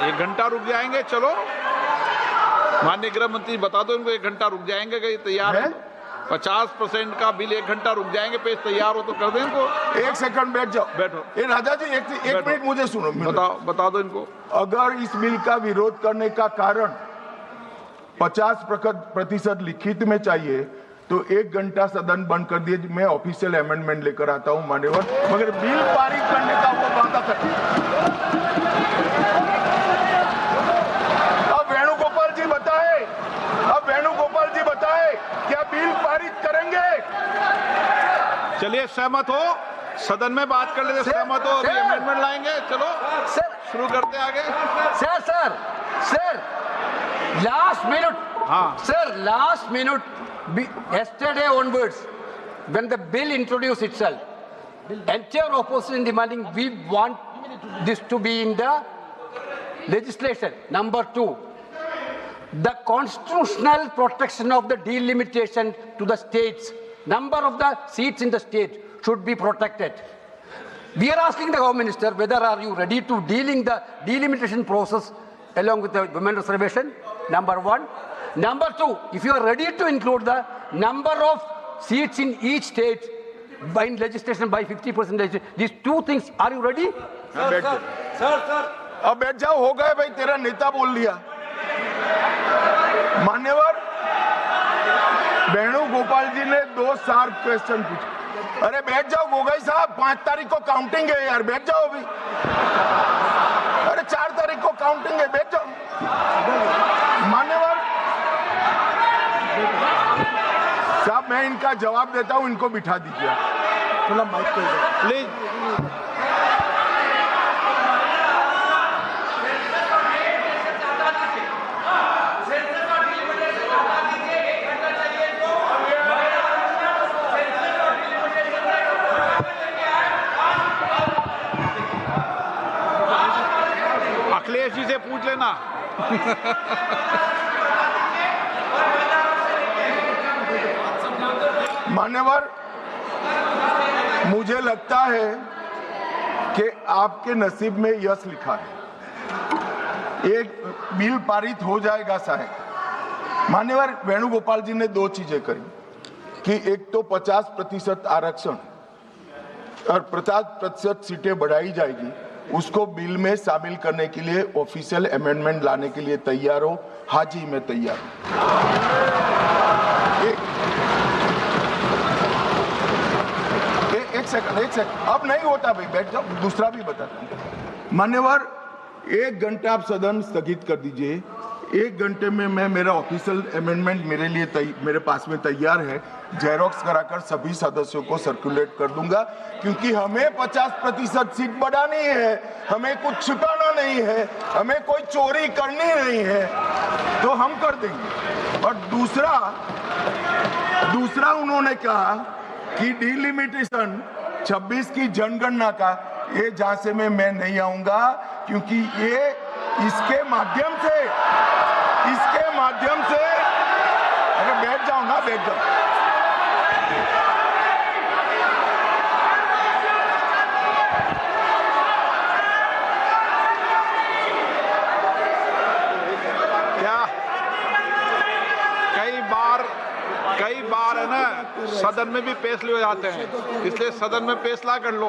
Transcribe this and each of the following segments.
1 घंटा रुक जाएंगे। चलो माननीय गृह मंत्री बता दो इनको, 1 घंटा रुक जाएंगे। कि तैयार है 50% का बिल, 1 घंटा रुक जाएंगे। पेश तैयार हो तो कर दें इनको। 1 सेकंड बैठ जाओ। बैठो। ये राजा जी एक मिनट मुझे सुनो। बता दो इनको। अगर इस बिल का विरोध करने का कारण 50% लिखित में चाहिए तो 1 घंटा सदन बंद कर दिए। मैं ऑफिशियल अमेंडमेंट लेकर आता हूं मान्यवर, मगर बिल पारित करने का वो वादा कर। अब वेणुगोपाल जी बताए, क्या बिल पारित करेंगे? चलिए सहमत हो, सदन में बात कर लेते। सहमत हो, अभी अमेंडमेंट लाएंगे। चलो सर शुरू करते आगे। Sir last minute. हाँ Sir, last minute, yesterday onwards, when the bill introduced itself, entire opposition demanding we want this to be in the legislation. Number 2, the constitutional protection of the delimitation to the states, number of the seats in the state should be protected. We are asking the Home Minister whether are you ready to dealing the delimitation process along with the women reservation, number 1. Number 2, if you are ready to include the number of seats in each state by legislation by 50%, these 2 things, are you ready? Sir अब बैठ जाओ। हो गए भाई, तेरा नेता बोल दिया। मान्यवर वेणुगोपाल जी ने 2 शार्प क्वेश्चन पूछे। अरे बैठ जाओ गोगोई साहब, 5 तारीख को काउंटिंग है यार, बैठ जाओ अभी। अरे 4 तारीख को काउंटिंग है, बैठ जाओ। मान्यवर साहब, मैं इनका जवाब देता हूं, इनको बिठा दीजिए थोड़ा माइक पे प्लीज। अखिलेश जी से पूछ लेना। मान्यवर, मुझे लगता है कि आपके नसीब में यश लिखा है। एक बिल पारित हो जाएगा शायद। मान्यवर वेणुगोपाल जी ने 2 चीजें करी कि एक तो 50% आरक्षण और 50% सीटें बढ़ाई जाएगी, उसको बिल में शामिल करने के लिए ऑफिशियल अमेंडमेंट लाने के लिए तैयार हो। हाँ जी, मैं तैयार हूं। एक सेकंड, अब नहीं होता भाई, बैठ जाओ। दूसरा भी बताता हूं मान्यवर, 1 घंटा आप सदन स्थगित कर दीजिए। 1 घंटे में मैं मेरा ऑफिशियल अमेंडमेंट मेरे पास में तैयार है, जेरोक्स कराकर सभी सदस्यों को सर्कुलेट कर दूंगा। क्योंकि हमें 50% सीट बढ़ानी है, हमें कुछ छुपाना नहीं है, हमें कोई चोरी करनी नहीं है, तो हम कर देंगे। और दूसरा उन्होंने कहा कि डिलिमिटेशन 26 की जनगणना का, ये झांसे में मैं नहीं आऊंगा, क्योंकि ये इसके माध्यम से अरे बैठ जाओ ना, बैठ जाओ। क्या कई बार है ना, सदन में भी फैसले हो जाते हैं, इसलिए सदन में फैसला कर लो।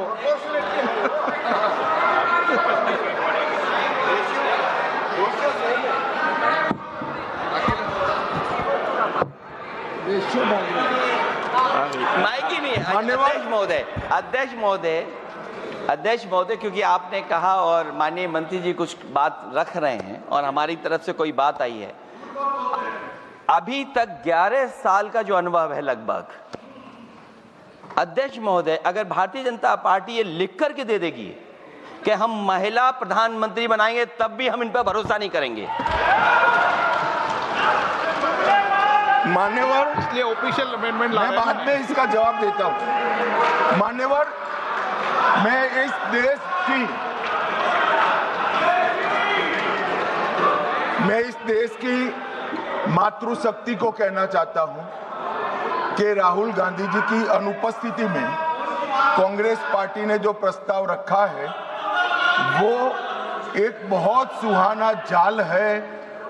माइक ही नहीं। अध्यक्ष महोदय, क्योंकि आपने कहा और माननीय मंत्री जी कुछ बात रख रहे हैं और हमारी तरफ से कोई बात आई है। अभी तक 11 साल का जो अनुभव है लगभग, अध्यक्ष महोदय, अगर भारतीय जनता पार्टी ये लिख करके दे देगी कि हम महिला प्रधानमंत्री बनाएंगे, तब भी हम इन पर भरोसा नहीं करेंगे। मान्यवर, इसलिए ऑफिशियल अमेंडमेंट मैं बाद में इसका जवाब देता हूं। मान्यवर, मैं इस देश की मातृशक्ति को कहना चाहता हूं कि राहुल गांधी जी की अनुपस्थिति में कांग्रेस पार्टी ने जो प्रस्ताव रखा है वो एक बहुत सुहाना जाल है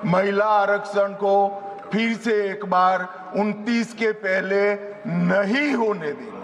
महिला आरक्षण को फिर से एक बार 29 के पहले नहीं होने देंगे।